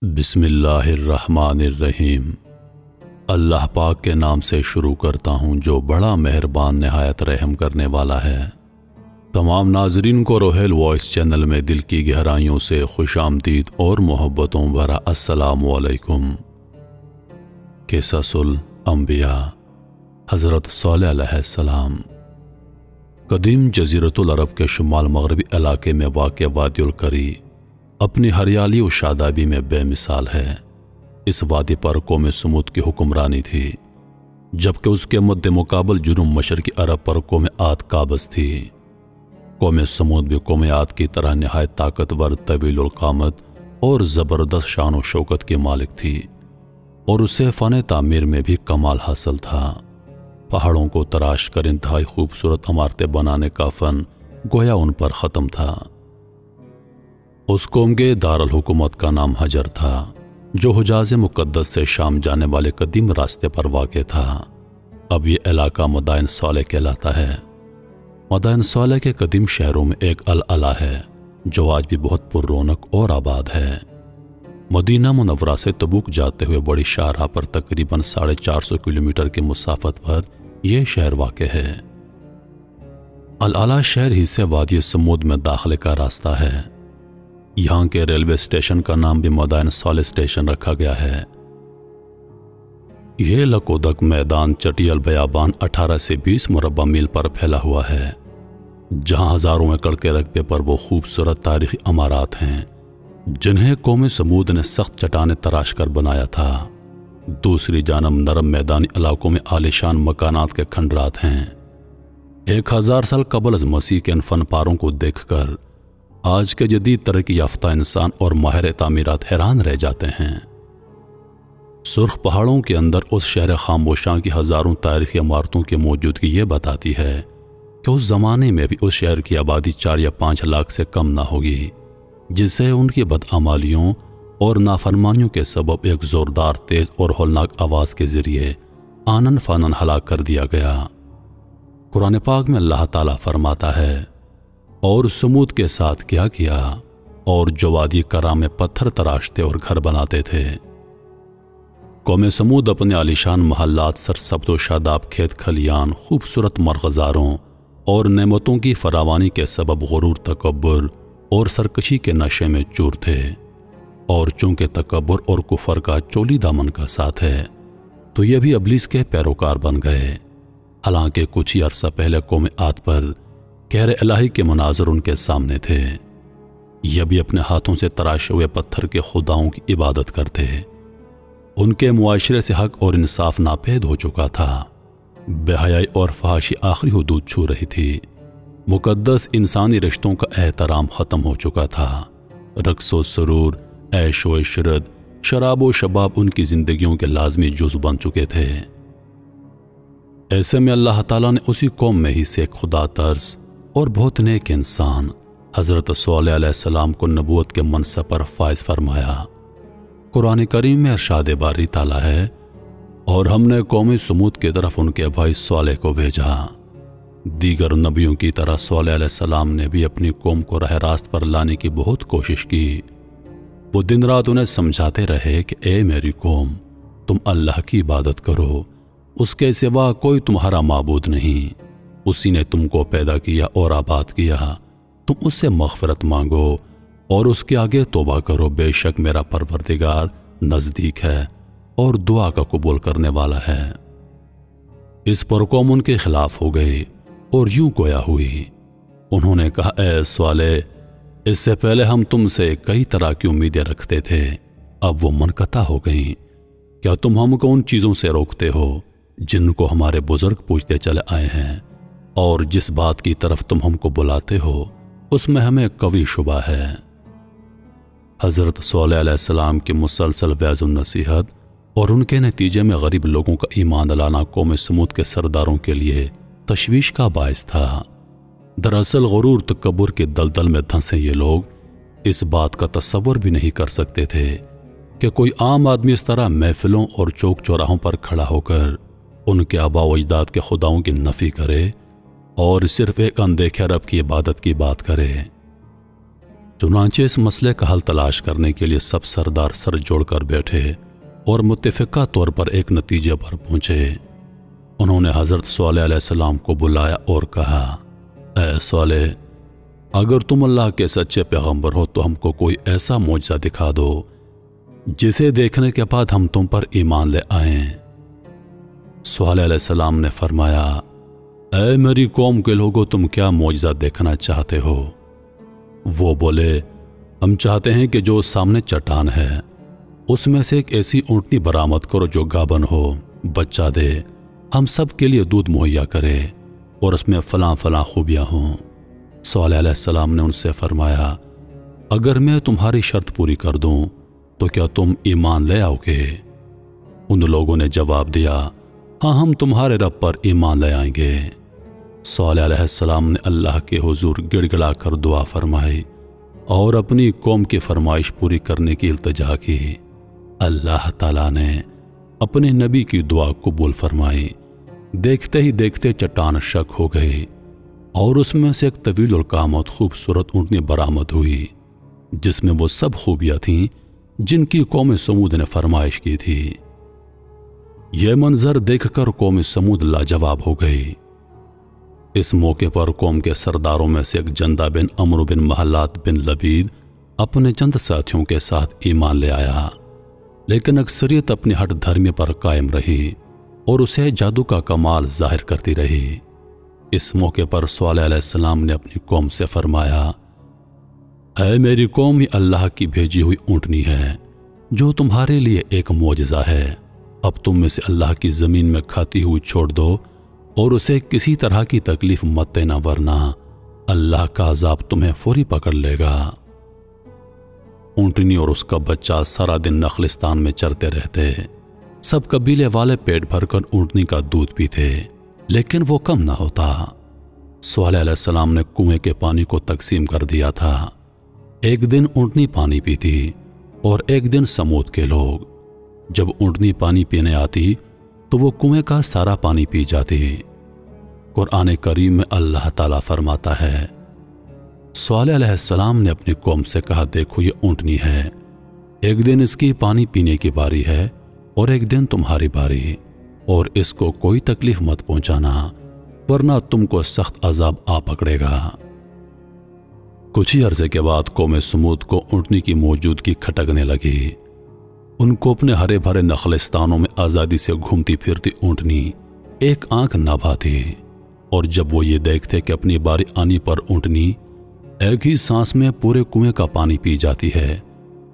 بسم اللہ الرحمن الرحیم۔ اللہ پاک کے نام سے شروع کرتا ہوں جو بڑا مہربان نہایت رحم کرنے والا ہے۔ تمام ناظرین کو روحیل وائس چینل میں دل کی گہرائیوں سے خوش آمدید اور محبتوں بھرا السلام علیکم۔ قصص الانبیاء، حضرت صالح علیہ السلام۔ قدیم جزیرۃ العرب کے شمال مغربی علاقے میں واقع وادی القری اپنی ہریالی و شادابی میں بے مثال ہے۔ اس وادی پر قوم سمود کی حکمرانی تھی، جبکہ اس کے مد مقابل جنوب مشرقی عرب پر قوم عاد قابض تھی۔ قوم سمود بھی قوم عاد کی طرح نہایت طاقتور، طویل القامت اور زبردست شان و شوکت کی مالک تھی، اور اسے فن تعمیر میں بھی کمال حاصل تھا۔ پہاڑوں کو تراش کر انتہائی خوبصورت عمارتیں بنانے کا فن گویا ان پر ختم تھا۔ اس قوم کے دارالحکومت کا نام حجر تھا، جو حجاز مقدس سے شام جانے والے قدیم راستے پر واقع تھا۔ اب یہ علاقہ مدائن صالح کہلاتا ہے۔ مدائن صالح کے قدیم شہروں میں ایک العلا ہے، جو آج بھی بہت پر رونق اور آباد ہے۔ مدینہ منورہ سے تبوک جاتے ہوئے بڑی شاہراہ پر تقریباً 450 کلومیٹر کی مسافت پر یہ شہر واقع ہے۔ العلا شہر ہی سے وادی سمود میں داخلے کا راستہ ہے۔ یہاں کے ریلوے اسٹیشن کا نام بھی مدائن صالح اسٹیشن رکھا گیا ہے۔ یہ لکودک میدان چٹیل بیابان 18 سے 20 مربع میل پر پھیلا ہوا ہے، جہاں ہزاروں ایکڑ کے رقبے پر وہ خوبصورت تاریخی عمارات ہیں جنہیں قوم سمود نے سخت چٹانیں تراش کر بنایا تھا۔ دوسری جانب نرم میدانی علاقوں میں عالیشان مکانات کے کھنڈرات ہیں۔ 1000 سال قبل از مسیح کے ان فن پاروں کو دیکھ کر آج کے جدید ترقی یافتہ انسان اور ماہر تعمیرات حیران رہ جاتے ہیں۔ سرخ پہاڑوں کے اندر اس شہر خاموشاں کی ہزاروں تاریخی عمارتوں کی موجودگی یہ بتاتی ہے کہ اس زمانے میں بھی اس شہر کی آبادی 4 یا 5 لاکھ سے کم نہ ہوگی، جسے ان کی بدعمالیوں اور نافرمانیوں کے سبب ایک زوردار، تیز اور ہولناک آواز کے ذریعے آنن فانن ہلاک کر دیا گیا۔ قرآن پاک میں اللہ تعالیٰ فرماتا ہے، اور سمود کے ساتھ کیا کیا، اور جو وادی کرا میں پتھر تراشتے اور گھر بناتے تھے۔ قوم سمود اپنے عالیشان محلات، سرسبز و شاداب کھیت کھلیان، خوبصورت مرغزاروں اور نعمتوں کی فراوانی کے سبب غرور، تکبر اور سرکشی کے نشے میں چور تھے، اور چونکہ تکبر اور کفر کا چولی دامن کا ساتھ ہے تو یہ بھی ابلیس کے پیروکار بن گئے۔ حالانکہ کچھ ہی عرصہ پہلے قوم عاد پر قہر الہی کے مناظر ان کے سامنے تھے۔ یہ بھی اپنے ہاتھوں سے تراشے ہوئے پتھر کے خداؤں کی عبادت کرتے۔ ان کے معاشرے سے حق اور انصاف ناپید ہو چکا تھا۔ بے حیائی اور فحاشی آخری حدود چھو رہی تھی۔ مقدس انسانی رشتوں کا احترام ختم ہو چکا تھا۔ رقص و سرور، عیش و عشرت، شراب و شباب ان کی زندگیوں کے لازمی جزو بن چکے تھے۔ ایسے میں اللہ تعالیٰ نے اسی قوم میں ہی سے ایک خدا ترس اور بہت نیک انسان حضرت صالح علیہ السلام کو نبوت کے منصب پر فائز فرمایا۔ قرآن کریم میں ارشاد باری تعالیٰ ہے، اور ہم نے قوم سمود کی طرف ان کے بھائی صالح کو بھیجا۔ دیگر نبیوں کی طرح صالح علیہ السلام نے بھی اپنی قوم کو راہ راست پر لانے کی بہت کوشش کی۔ وہ دن رات انہیں سمجھاتے رہے کہ اے میری قوم، تم اللہ کی عبادت کرو، اس کے سوا کوئی تمہارا معبود نہیں۔ اسی نے تم کو پیدا کیا اور آباد کیا، تم اس سے مغفرت مانگو اور اس کے آگے توبہ کرو، بے شک میرا پروردگار نزدیک ہے اور دعا کا قبول کرنے والا ہے۔ اس پر قوم ان کے خلاف ہو گئی اور یوں گویا ہوئی۔ انہوں نے کہا، اے صالح، اس سے پہلے ہم تم سے کئی طرح کی امیدیں رکھتے تھے، اب وہ منقطع ہو گئیں۔ کیا تم ہم کو ان چیزوں سے روکتے ہو جن کو ہمارے بزرگ پوچھتے چلے آئے ہیں، اور جس بات کی طرف تم ہم کو بلاتے ہو اس میں ہمیں قوی شبہ ہے۔ حضرت صالح علیہ السلام کی مسلسل وعظ و نصیحت اور ان کے نتیجے میں غریب لوگوں کا ایمان لانا قوم سمود کے سرداروں کے لیے تشویش کا باعث تھا۔ دراصل غرور، تکبر کے دلدل میں دھنسے یہ لوگ اس بات کا تصور بھی نہیں کر سکتے تھے کہ کوئی عام آدمی اس طرح محفلوں اور چوک چوراہوں پر کھڑا ہو کر ان کے آبا و اجداد کے خداؤں کی نفی کرے اور صرف ایک اندیکھے رب کی عبادت کی بات کرے۔ चुनांचे इस मसले का हल तलाश करने के लिए सब सरदार सर जोड़कर बैठे और मुत्तफ़िका तौर पर एक नतीजे पर पहुंचे। उन्होंने हज़रत स्वालेह अलैहिस्सलाम को बुलाया और कहा, ऐ स्वालेह, अगर तुम अल्लाह के सच्चे पैगंबर हो तो हमको कोई ऐसा मौजज़ा दिखा दो जिसे देखने के बाद हम तुम पर ईमान ले आएं। स्वालेह अलैहिस्सलाम ने फरमाया, ऐ मेरी कौम के लोगों, तुम क्या मौजज़ा देखना चाहते हो? वो बोले, हम चाहते हैं कि जो सामने चट्टान है उसमें से एक ऐसी ऊँटनी बरामद करो जो गाबन हो, बच्चा दे, हम सब के लिए दूध मुहैया करे और उसमें फ़लाँ फ़लाँ खूबियाँ हों। स्वालेह अलैहिस्सलाम ने उनसे फरमाया, अगर मैं तुम्हारी शर्त पूरी कर दूं तो क्या तुम ईमान ले आओगे? उन लोगों ने जवाब दिया, हाँ, हम तुम्हारे रब पर ईमान ले आएंगे। स्वालेह अलैहिस्सलाम ने अल्लाह के हुजूर गिड़गिड़ा कर दुआ फरमाई और अपनी कौम की फरमाइश पूरी करने की इल्तिजा की। अल्लाह ताला ने अपने नबी की दुआ कबूल फरमाई। देखते ही देखते चट्टान शक हो गई और उसमें से एक तवील और कामत खूबसूरत ऊँटनी बरामद हुई जिसमें वो सब खूबियाँ थीं जिनकी कौम समूद ने फरमाइश की थी। यह मंजर देखकर कौम समूद लाजवाब हो गई। इस मौके पर कौम के सरदारों में से एक जंदा बिन अमर बिन महलात बिन लबीद अपने चंद साथियों के साथ ईमान ले आया, लेकिन अक्सरियत अपनी हट धर्म पर कायम रही और उसे जादू का कमाल जाहिर करती रही। इस मौके पर स्वालेह अलैहिस्सलाम ने अपनी कौम से फरमाया, ऐ मेरी कौम, ये अल्लाह की भेजी हुई ऊँटनी है जो तुम्हारे लिए एक मौजज़ा है। अब तुम में से अल्लाह की ज़मीन में खाती हुई छोड़ दो और उसे किसी तरह की तकलीफ मत देना, वरना अल्लाह का अज़ाब तुम्हें फौरी पकड़ लेगा। ऊँटनी और उसका बच्चा सारा दिन नखलिस्तान में चरते रहते। सब कबीले वाले पेट भरकर ऊँटनी का दूध पीते, लेकिन वो कम ना होता। स्वालेह अलैहिस्सलाम ने कुएं के पानी को तकसीम कर दिया था। एक दिन ऊँटनी पानी पीती और एक दिन समूद के लोग। जब ऊँटनी पानी पीने आती तो वो कुएं का सारा पानी पी जाती। कुरान करीम में अल्लाह ताला फरमाता है, स्वालेह अलैहिस्सलाम ने अपनी कौम से कहा, देखो ये ऊँटनी है, एक दिन इसकी पानी पीने की बारी है और एक दिन तुम्हारी बारी, और इसको कोई तकलीफ मत पहुंचाना वरना तुमको सख्त अजाब आ पकड़ेगा। कुछ ही अरसे के बाद कौम समूद को ऊँटनी की मौजूदगी खटकने लगी। उनको अपने हरे भरे नखलिस्तानों में आज़ादी से घूमती फिरती ऊँटनी एक आंख ना भाती, और जब वो ये देखते कि अपनी बारी आने पर ऊँटनी एक ही सांस में पूरे कुएं का पानी पी जाती है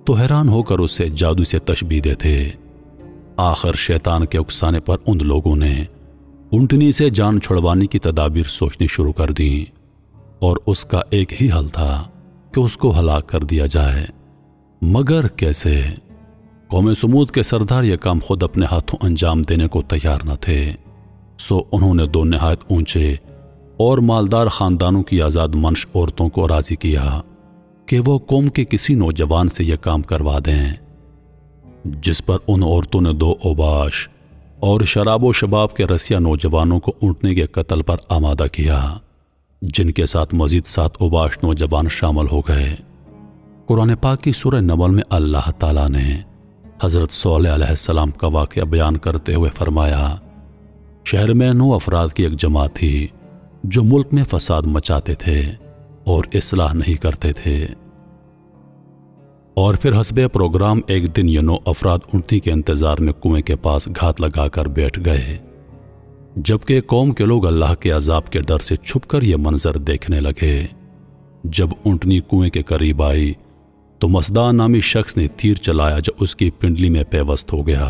तो हैरान होकर उसे जादू से तशबीह देते। आखिर शैतान के उकसाने पर उन लोगों ने ऊँटनी से जान छुड़वाने की तदाबीर सोचनी शुरू कर दी, और उसका एक ही हल था कि उसको हलाक कर दिया जाए। मगर कैसे? कौम समूद के सरदार यह काम खुद अपने हाथों अंजाम देने को तैयार न थे। सो उन्होंने दो नहायत ऊंचे और मालदार ख़ानदानों की आज़ाद मंश औरतों को राज़ी किया कि वो कौम के किसी नौजवान से यह काम करवा दें, जिस पर उन औरतों ने दो ओबाश और शराब व शबाब के रसिया नौजवानों को ऊँटने के कत्ल पर आमादा किया, जिनके साथ मज़ीद 7 ओबाश नौजवान शामिल हो गए। कुरान पाक की सूरह नमल में अल्लाह ताला ने हज़रत स्वालेह अलैहिस्सलाम का वाक़या बयान करते हुए फरमाया, शहर में 9 अफराद की एक जमात थी जो मुल्क में फसाद मचाते थे और इस्लाह नहीं करते थे। और फिर हस्बे प्रोग्राम एक दिन ये 9 अफराद ऊँटनी के इंतज़ार में कुएं के पास घात लगाकर बैठ गए, जबकि कौम के लोग अल्लाह के अजाब के डर से छुपकर यह मंजर देखने लगे। जब ऊँटनी कुएं के करीब आई तो मसदा नामी शख्स ने तीर चलाया जो उसकी पिंडली में पेवस्त हो गया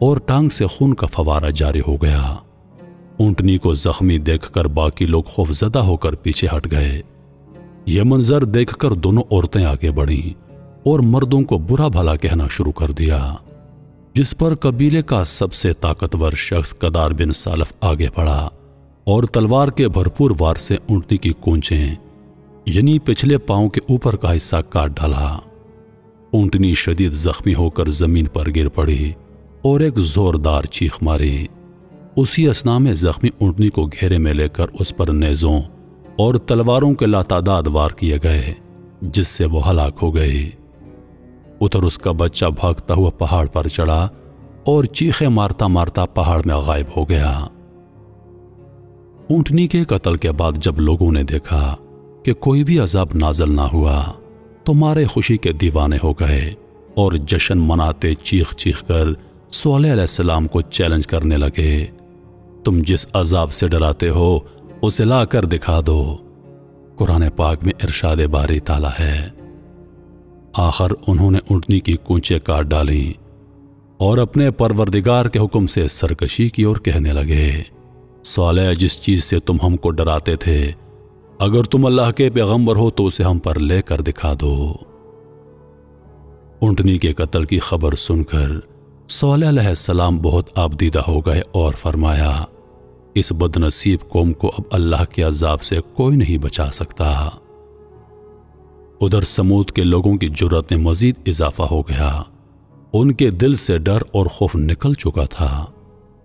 और टांग से खून का फवारा जारी हो गया। ऊँटनी को जख्मी देखकर बाकी लोग खौफजदा होकर पीछे हट गए। यह मंजर देखकर दोनों औरतें आगे बढ़ीं और मर्दों को बुरा भला कहना शुरू कर दिया, जिस पर कबीले का सबसे ताकतवर शख्स कदार बिन सालफ आगे बढ़ा और तलवार के भरपूर वार से ऊँटनी की कूंचें यानी पिछले पांव के ऊपर का हिस्सा काट डाला। ऊँटनी शदीद जख्मी होकर जमीन पर गिर पड़ी और एक जोरदार चीख मारी। उसी असना में जख्मी ऊँटनी को घेरे में लेकर उस पर नेज़ों और तलवारों के लातादाद वार किए गए, जिससे वो हलाक हो गई। उधर उसका बच्चा भागता हुआ पहाड़ पर चढ़ा और चीखें मारता मारता पहाड़ में गायब हो गया। ऊंटनी के कत्ल के बाद जब लोगों ने देखा कि कोई भी अजाब नाजल ना हुआ तो मारे खुशी के दीवाने हो गए और जश्न मनाते चीख चीख कर सॉलेह अलैहिस्सलाम को चैलेंज करने लगे, तुम जिस अजाब से डराते हो उसे ला कर दिखा दो। कुरान पाक में इरशाद बारी ताला है। आखिर उन्होंने ऊंटनी की कूंचें काट डाली और अपने परवरदिगार के हुक्म से सरकशी की और कहने लगे, सॉलेह जिस चीज से तुम हमको डराते थे, अगर तुम अल्लाह के पैगंबर हो तो उसे हम पर लेकर दिखा दो। ऊंटनी के कत्ल की खबर सुनकर सॉलेह अलैहिस्सलाम बहुत आबदीदा हो गए और फरमाया, इस बदनसीब कौम को अब अल्लाह के अजाब से कोई नहीं बचा सकता। उधर समूद के लोगों की जुर्रत में मजीद इजाफा हो गया। उनके दिल से डर और खौफ निकल चुका था।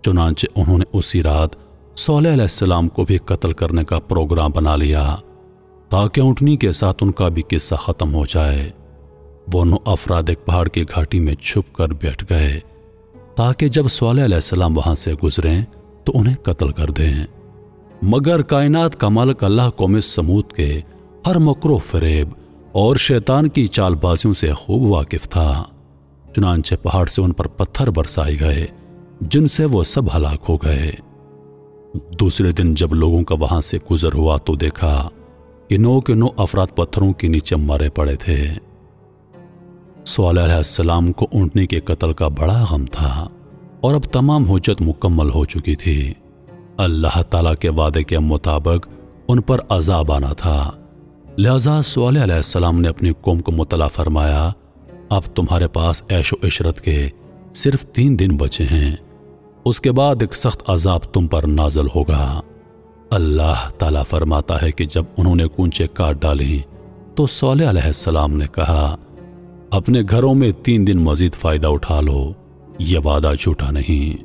चुनांचे उन्होंने उसी रात सॉलेह अलैहिस्सलाम को भी कत्ल करने का प्रोग्राम बना लिया ताकि ऊंटनी के साथ उनका भी किस्सा खत्म हो जाए। वो 9 अफराद एक पहाड़ की घाटी में छुप कर बैठ गए ताकि जब सॉलेह अलैहिस्सलाम वहां से गुजरें तो उन्हें कत्ल कर दें। मगर कायनात का मालिक अल्लाह कौम समूद के हर मकरो फरेब और शैतान की चालबाजियों से खूब वाकिफ था। चुनांचे पहाड़ से उन पर पत्थर बरसाए गए जिनसे वो सब हलाक हो गए। दूसरे दिन जब लोगों का वहां से गुजर हुआ तो देखा कि 9 के 9 अफराद पत्थरों के नीचे मरे पड़े थे। सॉलेह अलैहिस्सलाम को ऊंटनी के कत्ल का बड़ा गम था और अब तमाम हुज्जत मुकम्मल हो चुकी थी। अल्लाह ताला के वादे के मुताबिक उन पर अजाब आना था। लिहाजा सॉलेह अलैहिस्सलाम ने अपनी कौम को मुतला फरमाया, अब तुम्हारे पास ऐशो इशरत के सिर्फ 3 दिन बचे हैं, उसके बाद एक सख्त अजाब तुम पर नाजल होगा। अल्लाह ताला फरमाता है कि जब उन्होंने कूंचें काट डाली तो सॉलेह अलैहिस्सलाम ने कहा, अपने घरों में 3 दिन मजीद फायदा उठा लो, यह वादा झूठा नहीं।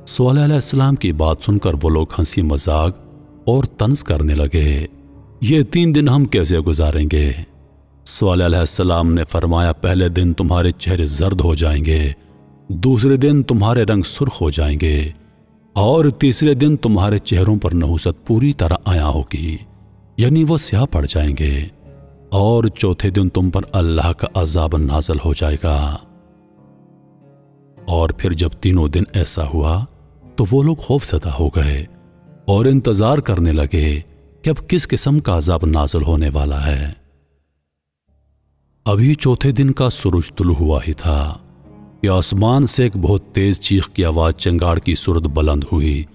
सॉलेह अलैहिस्सलाम की बात सुनकर वो लोग हंसी मजाक और तंज करने लगे, ये 3 दिन हम कैसे गुजारेंगे। सॉलेह अलैहिस्सलाम ने फरमाया, पहले दिन तुम्हारे चेहरे जर्द हो जाएंगे, दूसरे दिन तुम्हारे रंग सुर्ख हो जाएंगे और तीसरे दिन तुम्हारे चेहरों पर नहुसत पूरी तरह आया होगी, यानी वो स्याह पड़ जाएंगे, और चौथे दिन तुम पर अल्लाह का अजाब नाज़िल हो जाएगा। और फिर जब 3 दिन ऐसा हुआ तो वो लोग खौफज़दा हो गए और इंतजार करने लगे कि अब किस किस्म का अजाब नाज़िल होने वाला है। अभी चौथे दिन का सूरज तुलू हुआ ही था कि आसमान से एक बहुत तेज चीख की आवाज चिंगाड़ की सूरत बुलंद हुई,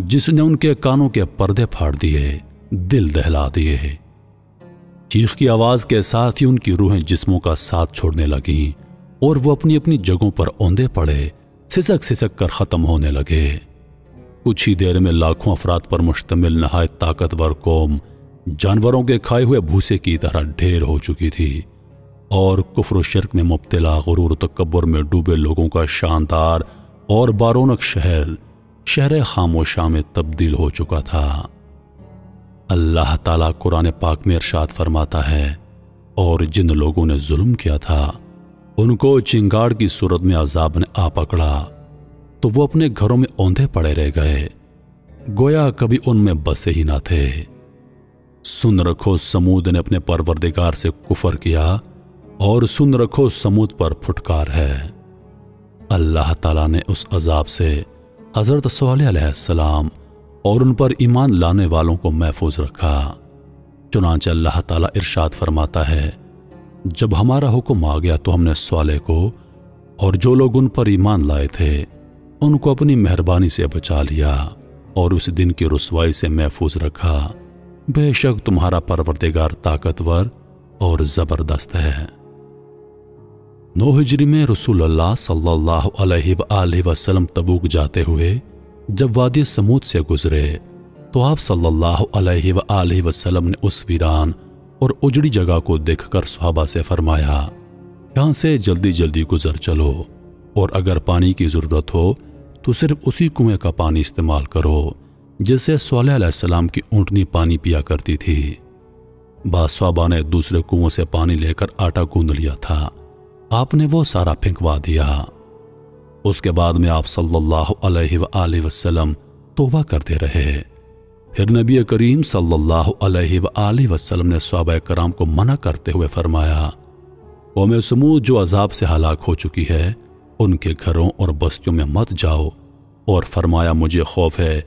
जिसने उनके कानों के पर्दे फाड़ दिए, दिल दहला दिए। चीख की आवाज के साथ ही उनकी रूहें जिस्मों का साथ छोड़ने लगीं और वो अपनी अपनी जगहों पर औंधे पड़े, सिसक सिसक कर खत्म होने लगे। कुछ ही देर में लाखों अफराद पर मुश्तमिल नहायत ताकतवर कौम जानवरों के खाए हुए भूसे की तरह ढेर हो चुकी थी और कुफ्र शिर्क में मुब्तला, गुरूर तकब्बुर में डूबे लोगों का शानदार और बारोनक शहर खामोशा में तब्दील हो चुका था। अल्लाह ताला कुरान पाक में इरशाद फरमाता है, और जिन लोगों ने जुल्म किया था उनको चिंगाड़ की सूरत में अजाब ने आ पकड़ा तो वो अपने घरों में औंधे पड़े रह गए, गोया कभी उनमें बसे ही ना थे। सुन रखो समूद ने अपने परवरदिगार से कुफर किया और सुन रखो समूद पर फुटकार है। अल्लाह ताला ने उस अजाब से हज़रत सॉलेह अलैहिस्सलाम और उन पर ईमान लाने वालों को महफूज रखा। चुनांचे अल्लाह ताला इरशाद फरमाता है, जब हमारा हुक्म आ गया तो हमने सॉलेह को और जो लोग उन पर ईमान लाए थे उनको अपनी मेहरबानी से बचा लिया और उस दिन की रुसवाई से महफूज रखा। बेशक तुम्हारा परवरदिगार ताकतवर और जबरदस्त है। 9 हिजरी में रसूलुल्लाह सल्लल्लाहु अलैहि वसल्लम तबूक जाते हुए जब वादी समूद से गुजरे तो आप सल्लल्लाहु अलैहि वसल्लम ने उस वीरान और उजड़ी जगह को देखकर सहाबा से फरमाया, यहाँ से जल्दी जल्दी गुजर चलो और अगर पानी की ज़रूरत हो तो सिर्फ उसी कुएं का पानी इस्तेमाल करो जिससे सॉलेह अलैहिस्सलाम की ऊँटनी पानी पिया करती थी। बाद सहाबा ने दूसरे कुओं से पानी लेकर आटा गूंद लिया था। आपने वो सारा फेंकवा दिया। उसके बाद में आप सल्लल्लाहु अलैहि वसल्लम तौबा करते रहे। फिर नबी करीम सल्लल्लाहु अलैहि वसल्लम ने सहाबा कराम को मना करते हुए फरमाया, कौम समूद जो अजाब से हलाक हो चुकी है उनके घरों और बस्तियों में मत जाओ, और फरमाया मुझे खौफ है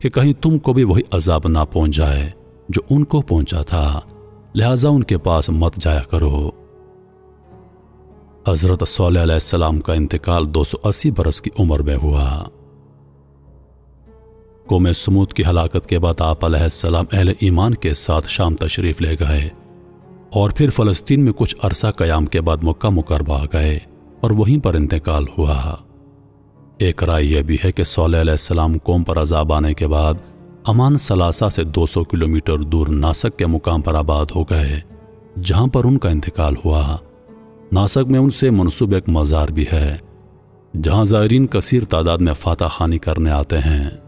कि कहीं तुमको भी वही अजाब ना पहुंच जाए जो उनको पहुंचा था, लिहाजा उनके पास मत जाया करो। हजरत सौलेह अलैहिस्सलाम का इंतकाल 280 बरस की उम्र में हुआ। कौम समूद की हलाकत के बाद आप अलैहिस्सलाम अहले ईमान के साथ शाम तशरीफ ले गए और फिर फ़लस्तीन में कुछ अरसा क़याम के बाद मक्का मुकर्रमा आ गए और वहीं पर इंतकाल हुआ। एक राय यह भी है कि सौलेह अलैहिस्सलाम कौम पर अजाब आने के बाद अमान सलासा से 200 किलोमीटर दूर नासक के मुकाम पर आबाद हो गए, जहां पर उनका इंतकाल हुआ। नासक में उनसे मनसूब एक मज़ार भी है, जहां ज़ायरीन कसीर तादाद में फातह खानी करने आते हैं।